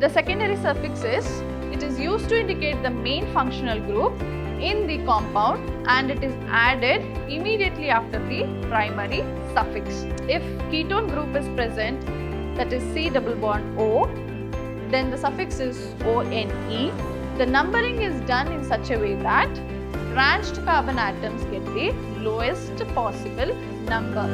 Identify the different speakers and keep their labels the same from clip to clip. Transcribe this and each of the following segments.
Speaker 1: The secondary suffix it is used to indicate the main functional group in the compound and it is added immediately after the primary suffix. If ketone group is present, that is C double bond O, then the suffix is ONE. The numbering is done in such a way that branched carbon atoms get the lowest possible number.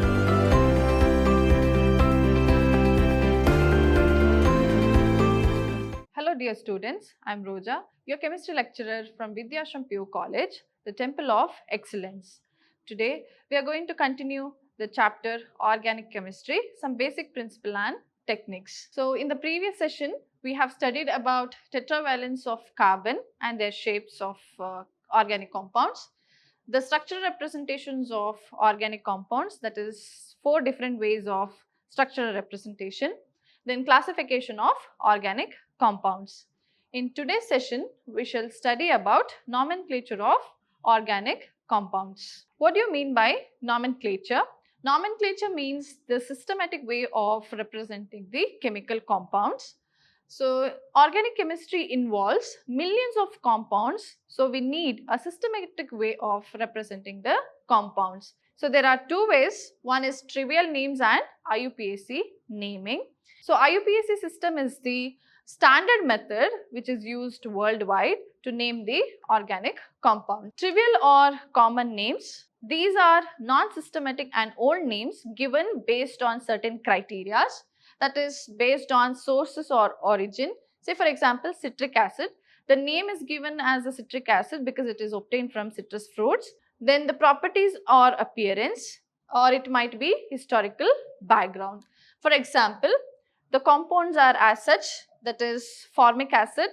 Speaker 1: Hello dear students, I am Roja, your chemistry lecturer from Vidhyaashram PU College, the Temple of Excellence. Today we are going to continue the chapter Organic Chemistry, some basic principles and techniques. So in the previous session, we have studied about tetravalence of carbon and their shapes of organic compounds. The structural representations of organic compounds, that is 4 different ways of structural representation. Then classification of organic compounds. In today's session, we shall study about nomenclature of organic compounds. What do you mean by nomenclature? Nomenclature means the systematic way of representing the chemical compounds. So, organic chemistry involves millions of compounds, so we need a systematic way of representing the compounds. So, there are 2 ways, one is trivial names and IUPAC naming. So, IUPAC system is the standard method which is used worldwide to name the organic compound. Trivial or common names, these are non-systematic and old names given based on certain criteria, that is based on sources or origin. Say for example, citric acid, the name is given as a citric acid because it is obtained from citrus fruits. Then the properties or appearance, or it might be historical background. For example, the compounds are as such, that is formic acid,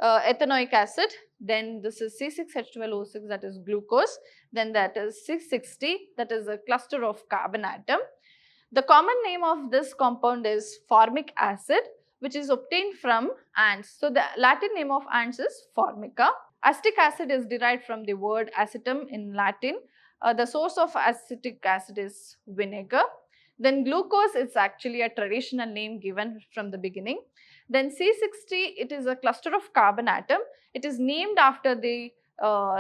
Speaker 1: ethanoic acid, then this is C6H12O6, that is glucose, then that is 660, that is a cluster of carbon atom. The common name of this compound is formic acid, which is obtained from ants. So, the Latin name of ants is formica. Acetic acid is derived from the word acetum in Latin. The source of acetic acid is vinegar. Then glucose is actually a traditional name given from the beginning. Then C60, it is a cluster of carbon atom. It is named after the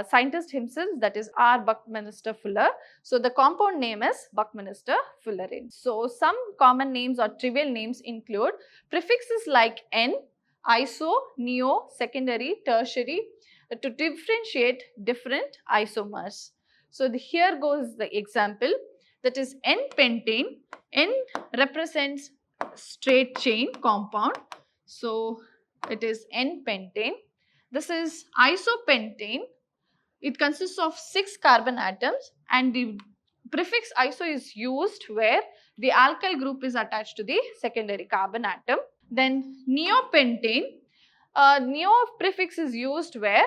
Speaker 1: scientist himself, that is R. Buckminster Fuller. So, the compound name is Buckminster Fullerene. So, some common names or trivial names include prefixes like N, iso, neo, secondary, tertiary to differentiate different isomers. So, here goes the example, that is N-pentane. N represents straight chain compound. So, it is N-pentane. This is isopentane. It consists of 6 carbon atoms and the prefix iso is used where the alkyl group is attached to the secondary carbon atom. Then neopentane, neo prefix is used where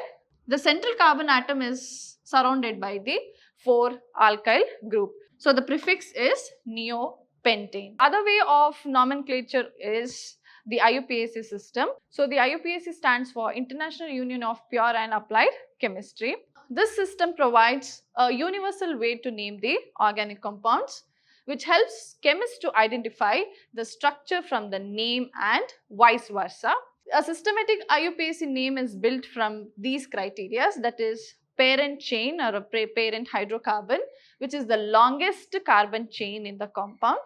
Speaker 1: the central carbon atom is surrounded by the 4 alkyl group. So, the prefix is neopentane. Other way of nomenclature is the IUPAC system. So, the IUPAC stands for International Union of Pure and Applied Chemistry. This system provides a universal way to name the organic compounds, which helps chemists to identify the structure from the name and vice versa. A systematic IUPAC name is built from these criteria, that is parent chain or a parent hydrocarbon, which is the longest carbon chain in the compound.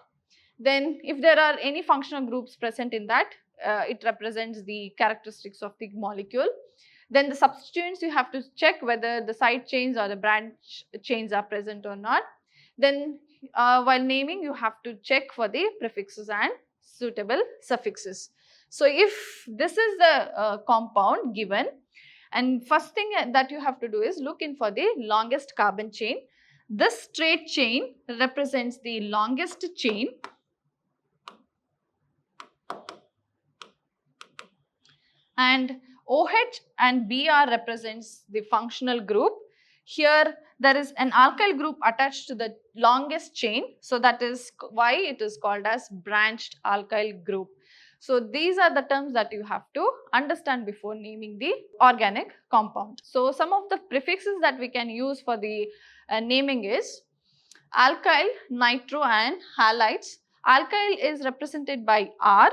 Speaker 1: Then if there are any functional groups present in that, it represents the characteristics of the molecule. Then the substituents, you have to check whether the side chains or the branch chains are present or not. Then while naming, you have to check for the prefixes and suitable suffixes. So, if this is the compound given, and first thing that you have to do is look in for the longest carbon chain. This straight chain represents the longest chain. And OH and Br represents the functional group. Here there is an alkyl group attached to the longest chain. So, that is why it is called as branched alkyl group. So, these are the terms that you have to understand before naming the organic compound. So, some of the prefixes that we can use for the naming is alkyl, nitro and halides. Alkyl is represented by R.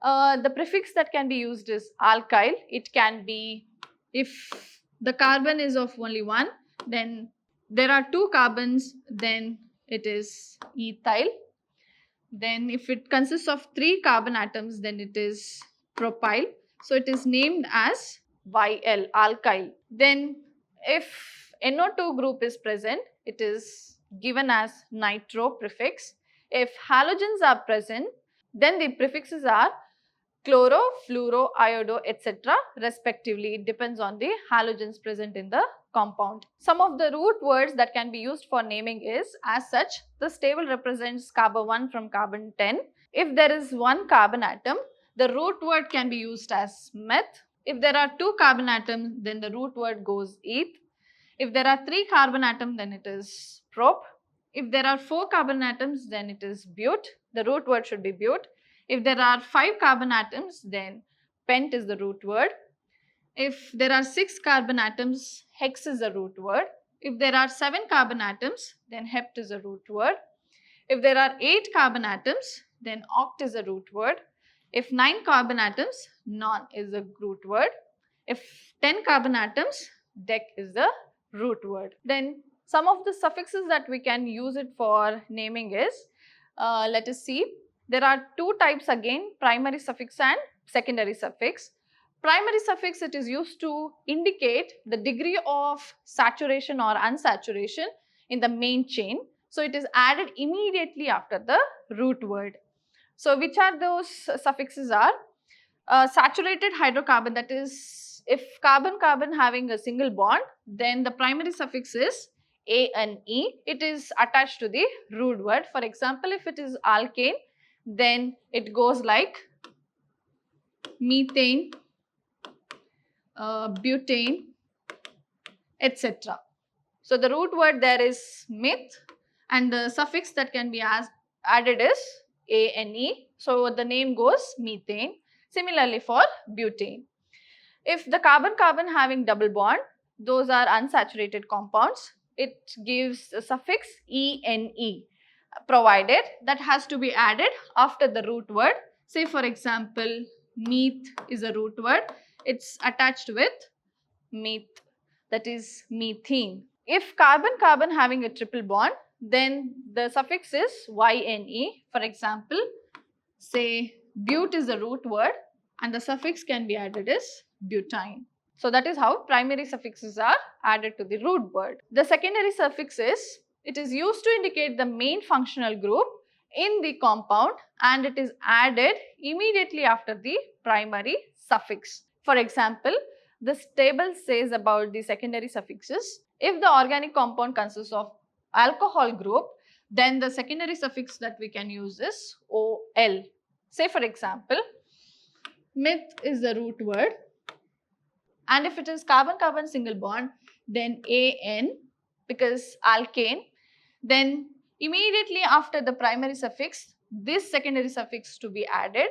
Speaker 1: The prefix that can be used is alkyl. It can be, if the carbon is of only one, then there are two carbons, then it is ethyl. Then if it consists of 3 carbon atoms, then it is propyl. So it is named as YL, alkyl. Then if NO2 group is present, it is given as nitro prefix. If halogens are present, then the prefixes are chloro, fluoro, iodo, etc. respectively. It depends on the halogens present in the compound. Some of the root words that can be used for naming is, as such, this table represents carbon 1 from carbon 10. If there is one carbon atom, the root word can be used as meth. If there are 2 carbon atoms, then the root word goes eth. If there are 3 carbon atoms, then it is prop. If there are 4 carbon atoms, then it is but. The root word should be but. If there are 5 carbon atoms, then pent is the root word. If there are 6 carbon atoms, hex is the root word. If there are 7 carbon atoms, then hept is the root word. If there are 8 carbon atoms, then oct is the root word. If 9 carbon atoms, non is the root word. If 10 carbon atoms, dec is the root word. Then some of the suffixes that we can use it for naming is, let us see. There are 2 types again, primary suffix and secondary suffix. Primary suffix, it is used to indicate the degree of saturation or unsaturation in the main chain. So it is added immediately after the root word. So which are those suffixes are? Saturated hydrocarbon, that is, if carbon-carbon having a single bond, then the primary suffix is ane. It is attached to the root word. For example, if it is alkane, then it goes like methane, butane, etc. So the root word there is meth, and the suffix that can be added is ane. So the name goes methane. Similarly for butane. If the carbon-carbon having double bond, those are unsaturated compounds. It gives a suffix ene, provided that has to be added after the root word. Say for example, meth is a root word. It's attached with meth, that is methane. If carbon-carbon having a triple bond, then the suffix is yne. For example, say but is the root word and the suffix can be added as butane. So that is how primary suffixes are added to the root word. The secondary suffix is, it is used to indicate the main functional group in the compound and it is added immediately after the primary suffix. For example, this table says about the secondary suffixes. If the organic compound consists of alcohol group, then the secondary suffix that we can use is ol. Say for example, meth is the root word, and if it is carbon-carbon single bond, then an, because alkane, then immediately after the primary suffix, this secondary suffix to be added.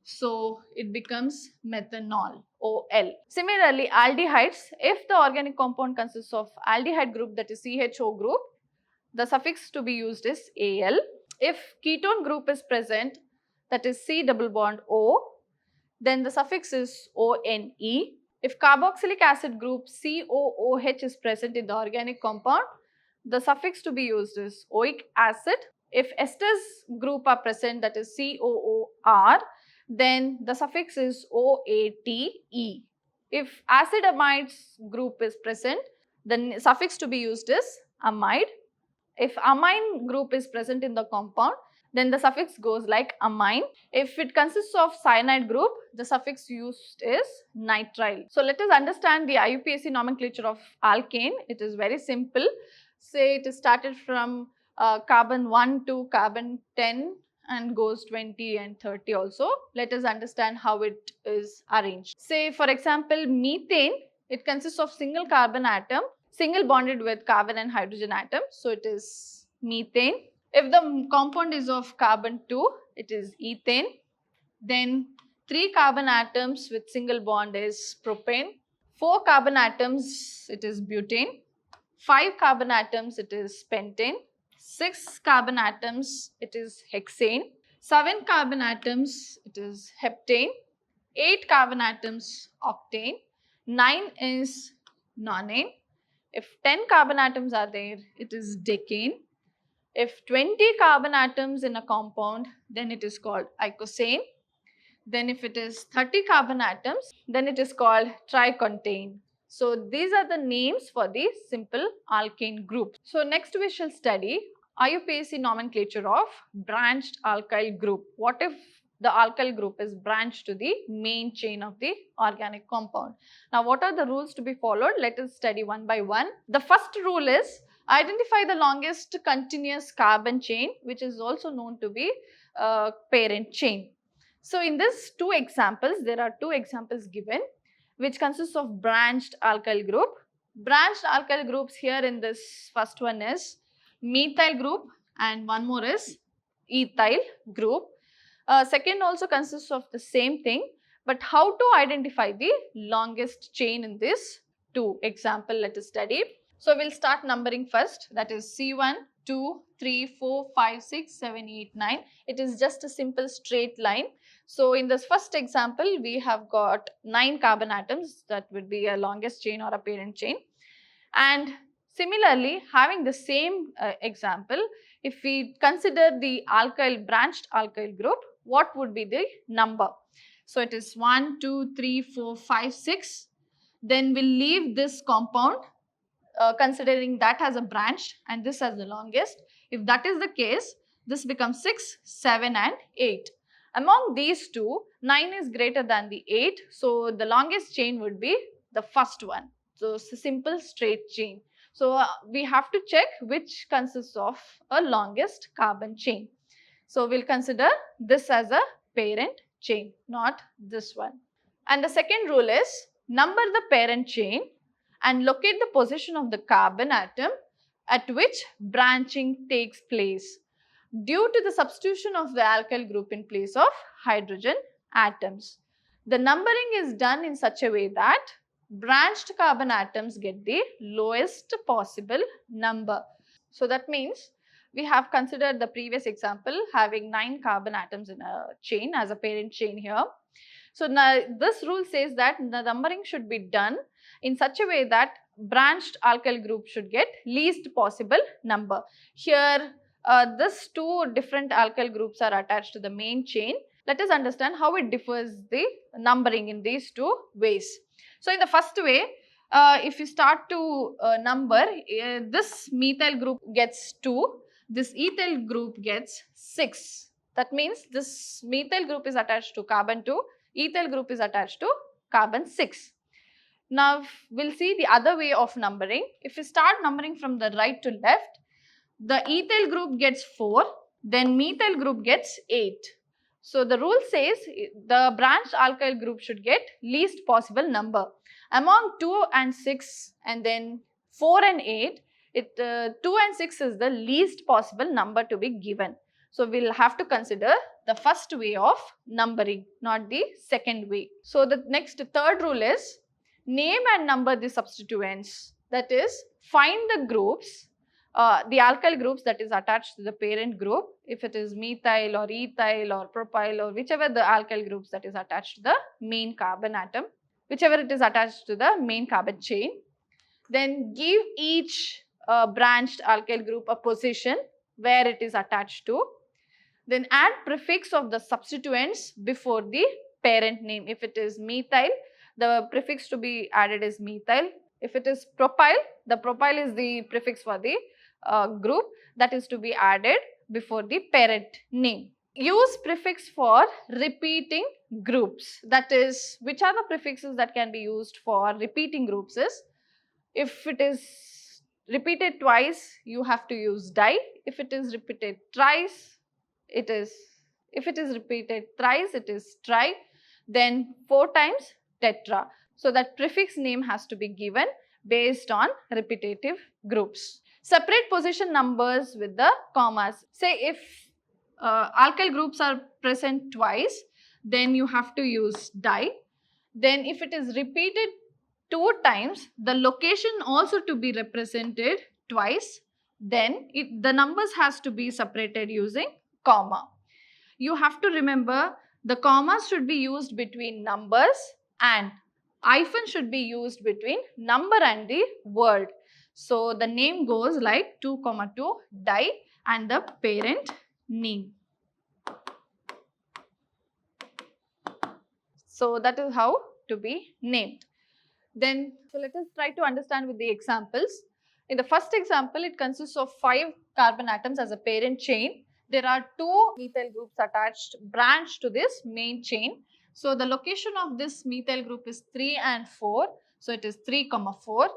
Speaker 1: So it becomes methanol, ol. Similarly, aldehydes, if the organic compound consists of aldehyde group, that is CHO group, the suffix to be used is al. If ketone group is present, that is C double bond O, then the suffix is ONE. If carboxylic acid group COOH is present in the organic compound, the suffix to be used is oic acid. If esters group are present, that is COOR, then the suffix is OATE. If acid amides group is present, the suffix to be used is amide. If amine group is present in the compound, then the suffix goes like amine. If it consists of cyanide group, the suffix used is nitrile. So let us understand the IUPAC nomenclature of alkane. It is very simple. Say it is started from carbon 1 to carbon 10 and goes 20 and 30 also. Let us understand how it is arranged. Say for example, methane, it consists of single carbon atom, single bonded with carbon and hydrogen atom. So it is methane. If the compound is of carbon 2, it is ethane. Then 3 carbon atoms with single bond is propane. 4 carbon atoms, it is butane. 5 carbon atoms, it is pentane. 6 carbon atoms, it is hexane. 7 carbon atoms, it is heptane. 8 carbon atoms, octane. 9 is nonane. If 10 carbon atoms are there, it is decane. If 20 carbon atoms in a compound, then it is called icosane. Then if it is 30 carbon atoms, then it is called tricontane. So these are the names for the simple alkane group. So next we shall study IUPAC nomenclature of branched alkyl group. What if the alkyl group is branched to the main chain of the organic compound? Now what are the rules to be followed? Let us study one by one. The first rule is identify the longest continuous carbon chain, which is also known to be parent chain. So in this two examples, there are two examples given which consists of branched alkyl group. Branched alkyl groups here in this first one is methyl group and one more is ethyl group. Second also consists of the same thing, but how to identify the longest chain in this two example, let us study. So we'll start numbering first, that is C1, 2, 3, 4, 5, 6, 7, 8, 9. It is just a simple straight line. So in this first example, we have got 9 carbon atoms, that would be a longest chain or a parent chain. And similarly, having the same example, if we consider the alkyl branched alkyl group, what would be the number? So it is 1, 2, 3, 4, 5, 6. Then we'll leave this compound considering that as a branch and this as the longest. If that is the case, this becomes 6, 7 and 8. Among these two, 9 is greater than the 8. So the longest chain would be the first one. So it's a simple straight chain. So we have to check which consists of a longest carbon chain. So we'll consider this as a parent chain, not this one. And the second rule is number the parent chain and locate the position of the carbon atom at which branching takes place due to the substitution of the alkyl group in place of hydrogen atoms. The numbering is done in such a way that branched carbon atoms get the lowest possible number. So that means we have considered the previous example having 9 carbon atoms in a chain as a parent chain here. So now this rule says that the numbering should be done in such a way that branched alkyl group should get least possible number. Here these two different alkyl groups are attached to the main chain. Let us understand how it differs the numbering in these two ways. So in the first way, if you start to number, this methyl group gets 2, this ethyl group gets 6. That means this methyl group is attached to carbon 2, ethyl group is attached to carbon 6. Now we'll see the other way of numbering. If you start numbering from the right to left, the ethyl group gets 4, then methyl group gets 8. So the rule says the branched alkyl group should get least possible number. Among 2 and 6 and then 4 and 8, 2 and 6 is the least possible number to be given. So we'll have to consider the first way of numbering, not the second way. So the next third rule is name and number the substituents. That is, find the groups, the alkyl groups that is attached to the parent group. If it is methyl or ethyl or propyl or whichever the alkyl groups that is attached to the main carbon atom, whichever it is attached to the main carbon chain. Then give each branched alkyl group a position where it is attached to. Then add prefix of the substituents before the parent name. If it is methyl, the prefix to be added is methyl. If it is propyl, the propyl is the prefix for the group that is to be added before the parent name. Use prefix for repeating groups. That is, which are the prefixes that can be used for repeating groups is, if it is repeated twice, you have to use di. If it is repeated thrice, it is, if it is repeated thrice, it is tri. Then 4 times, tetra. So that prefix name has to be given based on repetitive groups. Separate position numbers with the commas. Say if alkyl groups are present twice, then you have to use di. Then if it is repeated 2 times, the location also to be represented twice. Then the numbers has to be separated using comma. you have to remember the commas should be used between numbers and hyphen should be used between number and the word. So the name goes like 2,2 die and the parent name. So that is how to be named. Then, so let us try to understand with the examples. In the first example, it consists of 5 carbon atoms as a parent chain. There are 2 methyl groups attached, branched to this main chain. So the location of this methyl group is 3 and 4. So it is 3, 4.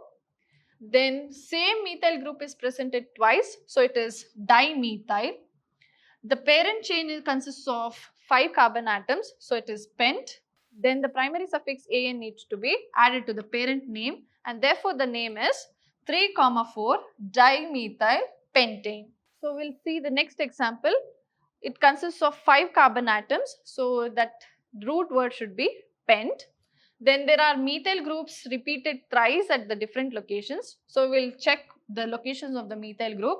Speaker 1: Then same methyl group is presented twice. So it is dimethyl. The parent chain consists of 5 carbon atoms. So it is pent. Then the primary suffix an needs to be added to the parent name, and therefore the name is 3, 4 dimethyl pentane. So we'll see the next example. It consists of 5 carbon atoms, so that root word should be pent. Then there are methyl groups repeated thrice at the different locations. So we'll check the locations of the methyl group.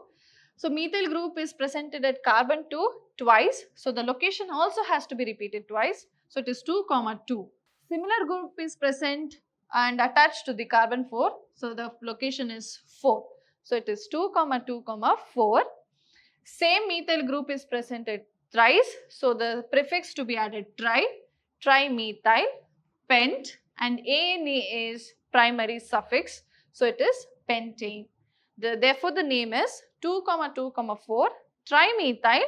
Speaker 1: So methyl group is presented at carbon 2 twice. So the location also has to be repeated twice. So it is 2, 2. Similar group is present and attached to the carbon 4. So the location is 4. So it is 2, 2, 4. Same methyl group is presented thrice. So the prefix to be added tri, trimethyl, pent, and ane is primary suffix. So it is pentane. Therefore the name is 2, 2, 4 trimethyl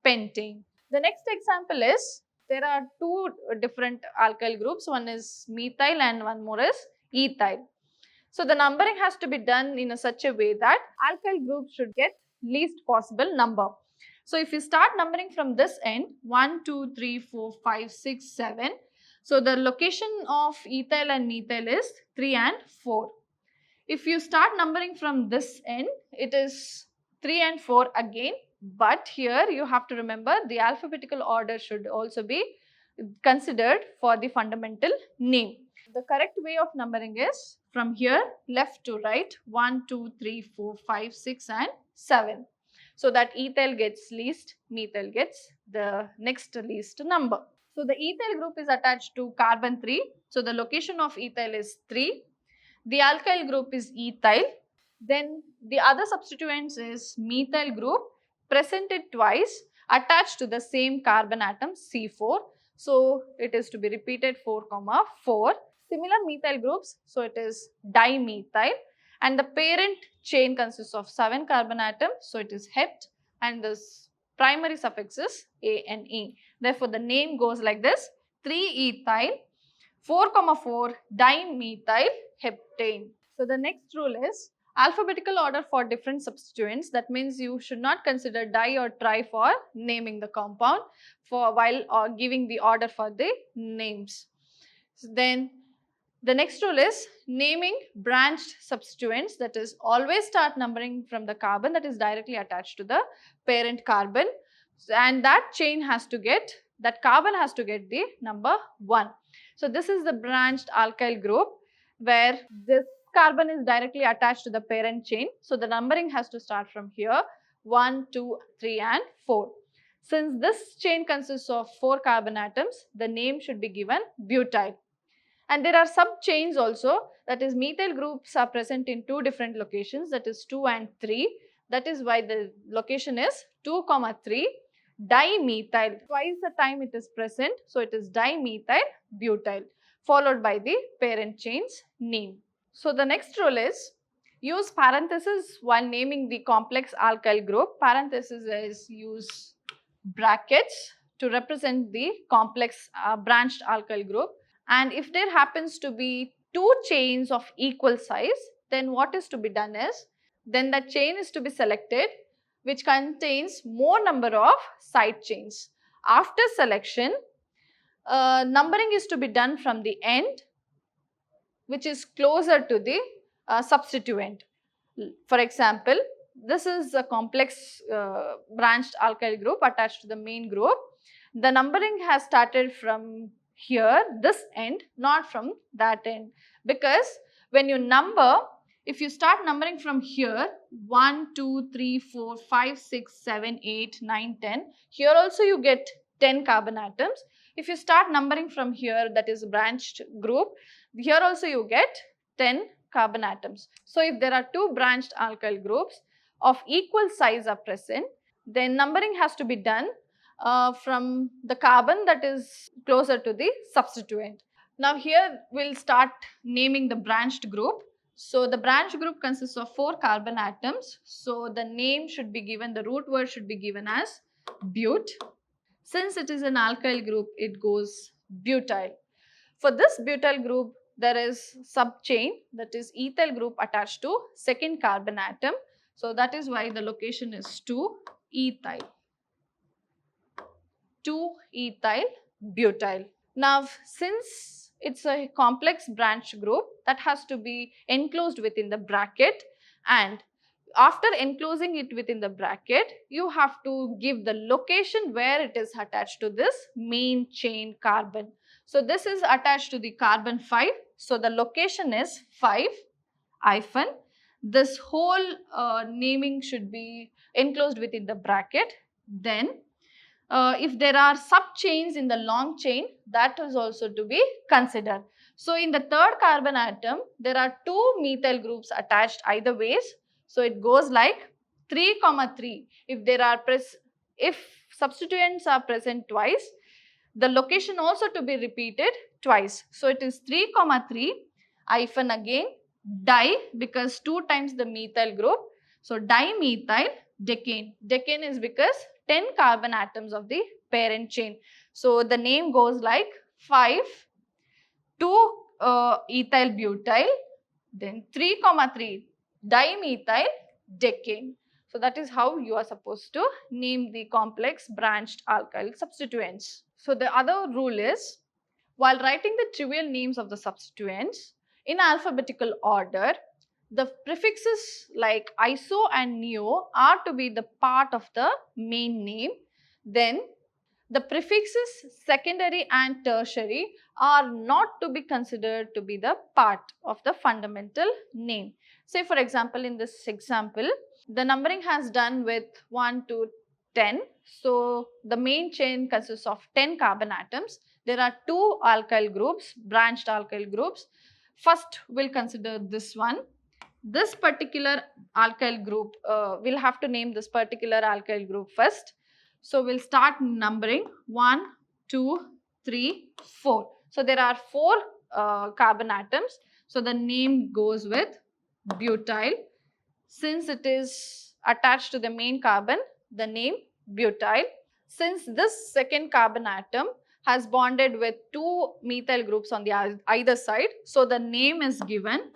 Speaker 1: pentane. The next example is, there are 2 different alkyl groups. One is methyl and one more is ethyl. So the numbering has to be done in such a way that alkyl groups should get least possible number. So if you start numbering from this end, 1, 2, 3, 4, 5, 6, 7. So the location of ethyl and methyl is 3 and 4. If you start numbering from this end, it is 3 and 4 again. But here you have to remember the alphabetical order should also be considered for the fundamental name. The correct way of numbering is from here left to right, 1, 2, 3, 4, 5, 6 and 7. So that ethyl gets least, methyl gets the next least number. So the ethyl group is attached to carbon 3. So the location of ethyl is 3. The alkyl group is ethyl. Then the other substituents is methyl group presented twice attached to the same carbon atom C4. So it is to be repeated 4, 4. Similar methyl groups, so it is dimethyl, and the parent chain consists of 7 carbon atoms. So it is het, and this primary suffix is ane. Therefore the name goes like this: 3-ethyl 4, 4 dimethyl heptane. So the next rule is alphabetical order for different substituents. That means you should not consider di or tri for naming the compound while giving the order for the names. Then the next rule is naming branched substituents, that is always start numbering from the carbon that is directly attached to the parent carbon, and that chain has to get, that carbon has to get the number 1. So this is the branched alkyl group where this carbon is directly attached to the parent chain. So the numbering has to start from here, 1, 2, 3 and 4. Since this chain consists of 4 carbon atoms, the name should be given butyl. And there are sub chains also, that is methyl groups are present in 2 different locations, that is 2 and 3. That is why the location is 2, 3 dimethyl. Twice the time it is present, so it is dimethyl butyl, followed by the parent chain's name. So the next rule is use parenthesis while naming the complex alkyl group. Parenthesis is use brackets to represent the complex branched alkyl group. And if there happens to be 2 chains of equal size, then what is to be done is, then that chain is to be selected which contains more number of side chains. After selection, numbering is to be done from the end, which is closer to the substituent. For example, this is a complex branched alkyl group attached to the main group. The numbering has started from here, this end, not from that end, because when you number, if you start numbering from here, 1, 2, 3, 4, 5, 6, 7, 8, 9, 10, here also you get 10 carbon atoms. If you start numbering from here, that is branched group, here also you get 10 carbon atoms. So if there are two branched alkyl groups of equal size are present, then numbering has to be done from the carbon that is closer to the substituent. Now here we'll start naming the branched group. So the branched group consists of 4 carbon atoms. So the name should be given, the root word should be given as but. Since it is an alkyl group, it goes butyl. For this butyl group, there is subchain, that is ethyl group attached to second carbon atom. So that is why the location is 2-ethyl. 2-ethyl butyl. Now since it's a complex branch group, that has to be enclosed within the bracket, and after enclosing it within the bracket, you have to give the location where it is attached to this main chain carbon. So this is attached to the carbon 5. So the location is 5 hyphen. This whole naming should be enclosed within the bracket. Then if there are subchains in the long chain, that is also to be considered. So in the third carbon atom, there are 2 methyl groups attached either ways. So it goes like 3, 3. If substituents are present twice, the location also to be repeated twice. So it is 3, 3 hyphen again di, because 2 times the methyl group. So dimethyl decane. Decane is because 10 carbon atoms of the parent chain. So the name goes like 5 2 ethyl butyl, then 3, 3 dimethyl decane. So that is how you are supposed to name the complex branched alkyl substituents. So the other rule is, while writing the trivial names of the substituents in alphabetical order, the prefixes like iso and neo are to be the part of the main name. Then the prefixes secondary and tertiary are not to be considered to be the part of the fundamental name. Say for example, in this example, the numbering has done with 1 to 10. So the main chain consists of 10 carbon atoms. There are 2 alkyl groups, branched alkyl groups. First we'll consider this one. This particular alkyl group, we'll have to name this particular alkyl group first. So we'll start numbering 1, 2, 3, 4. So there are 4 carbon atoms. So the name goes with butyl. Since it is attached to the main carbon, the name butyl. Since this second carbon atom has bonded with 2 methyl groups on the either side, so the name is given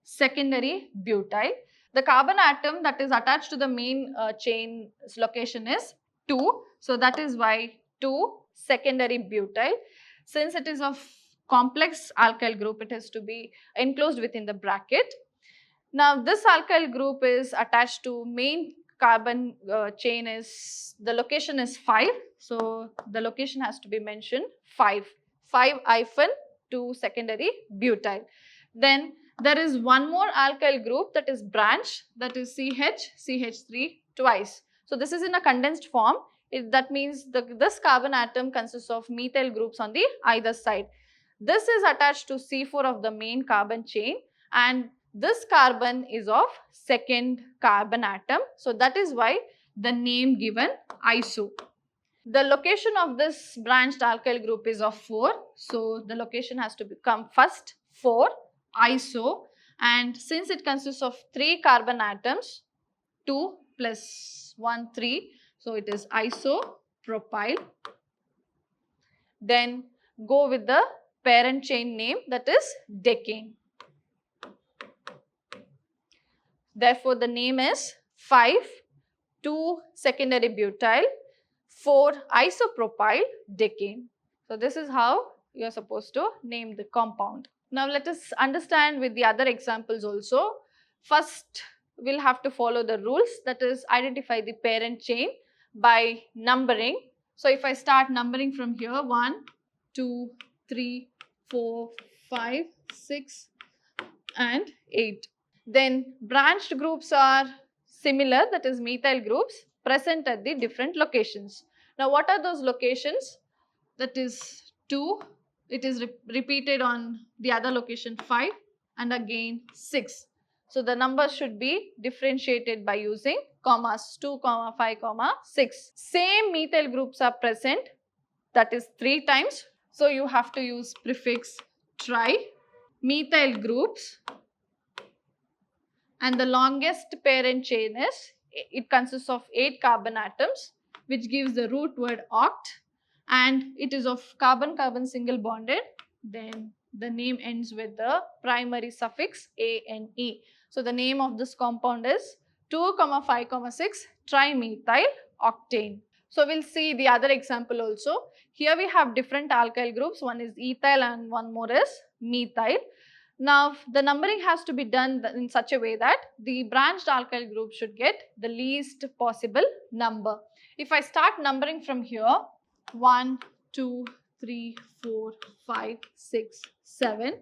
Speaker 1: secondary butyl. The carbon atom that is attached to the main chain's location is 2. So that is why 2 secondary butyl. Since it is of complex alkyl group, it has to be enclosed within the bracket. Now this alkyl group is attached to main carbon chain, is the location is 5. So the location has to be mentioned 5 hyphen 2 secondary butyl. Then there is one more alkyl group that is branch, that is CH3 twice. So this is in a condensed form. That means this carbon atom consists of methyl groups on the either side. This is attached to C4 of the main carbon chain, and this carbon is of second carbon atom. So that is why the name given iso. The location of this branched alkyl group is of 4. So the location has to become first 4 iso, and since it consists of 3 carbon atoms, 2 plus 1 3, so it is isopropyl. Then go with the parent chain name, that is decane. Therefore the name is 5 2 secondary butyl 4 isopropyl decane. So this is how you are supposed to name the compound. Now let us understand with the other examples also. First we'll have to follow the rules, that is identify the parent chain by numbering. So if I start numbering from here, 1, 2, 3, 4, 5, 6 and 8. Then branched groups are similar, that is methyl groups present at the different locations. Now what are those locations? That is 2, it is repeated on the other location 5 and again 6. So the numbers should be differentiated by using commas 2, 5, 6. Same methyl groups are present, that is 3 times. So you have to use prefix tri. Methyl groups, and the longest parent chain is, it consists of 8 carbon atoms, which gives the root word oct, and it is of carbon-carbon single bonded. Then the name ends with the primary suffix ane. So the name of this compound is 2, 5, 6 trimethyl octane. So we'll see the other example also. Here we have different alkyl groups. One is ethyl and one more is methyl. Now the numbering has to be done in such a way that the branched alkyl group should get the least possible number. If I start numbering from here, 1, 2, 3, 4, 5, 6, 7.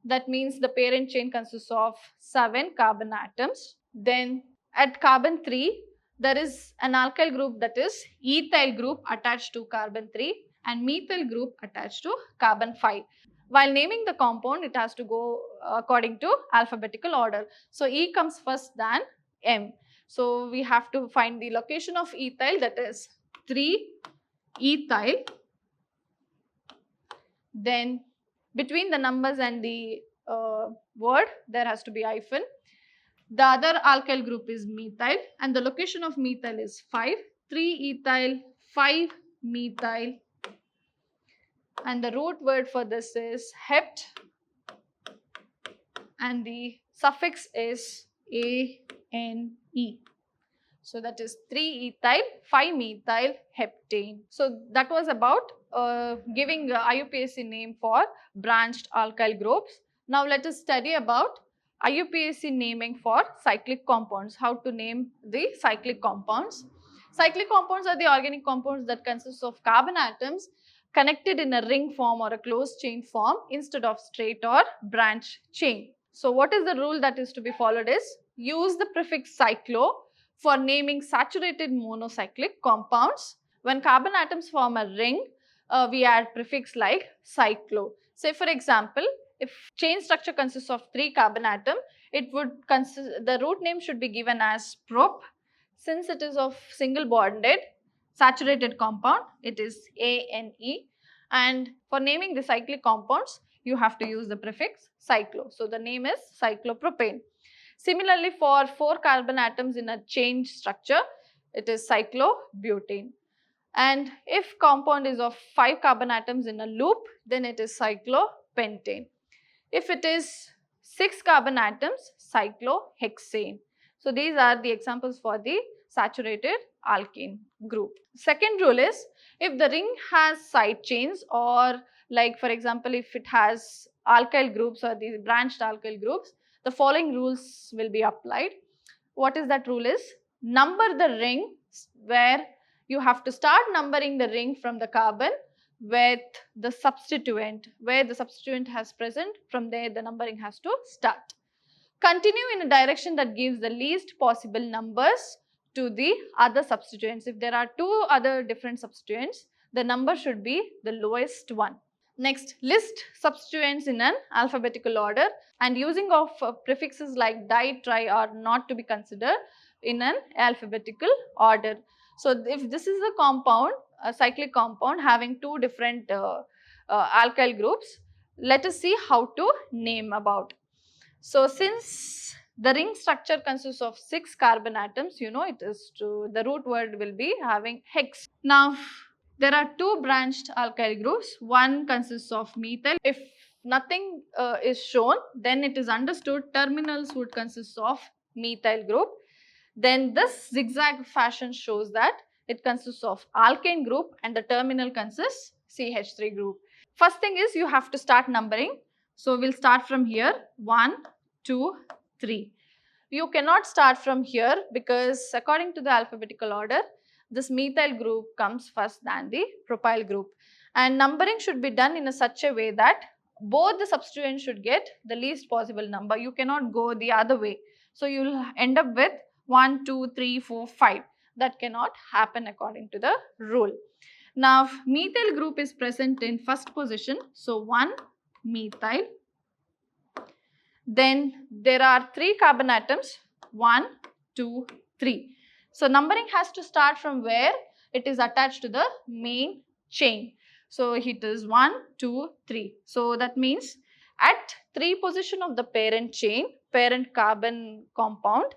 Speaker 1: That means the parent chain consists of 7 carbon atoms. Then at carbon 3, there is an alkyl group, that is ethyl group attached to carbon 3 and methyl group attached to carbon 5. While naming the compound, it has to go according to alphabetical order. So E comes first than M. So we have to find the location of ethyl, that is 3 ethyl. Then between the numbers and the word, there has to be hyphen. The other alkyl group is methyl, and the location of methyl is 5. 3 ethyl, 5 methyl, and the root word for this is hept, and the suffix is ane. So that is 3 ethyl, 5 methyl heptane. So that was about giving IUPAC name for branched alkyl groups. Now let us study about IUPAC naming for cyclic compounds, how to name the cyclic compounds. Cyclic compounds are the organic compounds that consist of carbon atoms connected in a ring form or a closed chain form instead of straight or branch chain. So what is the rule that is to be followed is, use the prefix cyclo for naming saturated monocyclic compounds. When carbon atoms form a ring, we add prefix like cyclo. Say for example, if chain structure consists of 3 carbon atoms, it would the root name should be given as prop. Since it is of single bonded saturated compound, it is ane, and for naming the cyclic compounds, you have to use the prefix cyclo. So the name is cyclopropane. Similarly, for 4 carbon atoms in a chain structure, it is cyclobutane. And if compound is of 5 carbon atoms in a loop, then it is cyclopentane. If it is 6 carbon atoms, cyclohexane. So these are the examples for the saturated alkane group. Second rule is, if the ring has side chains, or like for example, if it has alkyl groups or these branched alkyl groups, the following rules will be applied. What is that rule is, number the ring, where you have to start numbering the ring from the carbon with the substituent, where the substituent has present, from there the numbering has to start. Continue in a direction that gives the least possible numbers to the other substituents. If there are 2 other different substituents, the number should be the lowest one. Next, list substituents in an alphabetical order, and using of prefixes like di, tri are not to be considered in an alphabetical order. So if this is a compound, a cyclic compound having 2 different alkyl groups, let us see how to name about. So since the ring structure consists of 6 carbon atoms, you know it is true, the root word will be having hex. Now there are 2 branched alkyl groups, one consists of methyl. If nothing is shown, then it is understood terminals would consist of methyl group. Then this zigzag fashion shows that it consists of alkane group and the terminal consists CH3 group. First thing is, you have to start numbering. So we'll start from here, 1, 2, 3. You cannot start from here because according to the alphabetical order, this methyl group comes first than the propyl group, and numbering should be done in such a way that both the substituents should get the least possible number. You cannot go the other way. So you will end up with 1, 2, 3, 4, 5. That cannot happen according to the rule. Now, methyl group is present in first position. So, 1 methyl. Then there are 3 carbon atoms, 1, 2, 3. So, numbering has to start from where it is attached to the main chain. So, it is 1, 2, 3. So, that means at 3 position of the parent chain, parent carbon compound,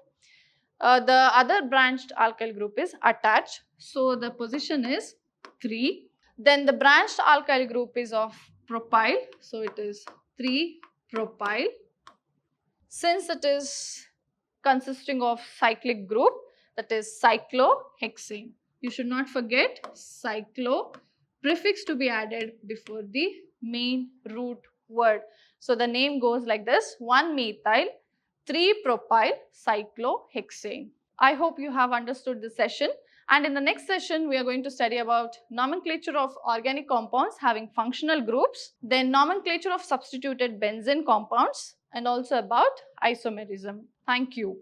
Speaker 1: the other branched alkyl group is attached. So, the position is 3. Then the branched alkyl group is of propyl. So, it is 3 propyl. Since it is consisting of cyclic group, that is cyclohexane. You should not forget cyclo prefix to be added before the main root word. So, the name goes like this: 1 methyl 3 propyl cyclohexane. I hope you have understood this session, and in the next session we are going to study about nomenclature of organic compounds having functional groups, then nomenclature of substituted benzene compounds, and also about isomerism. Thank you.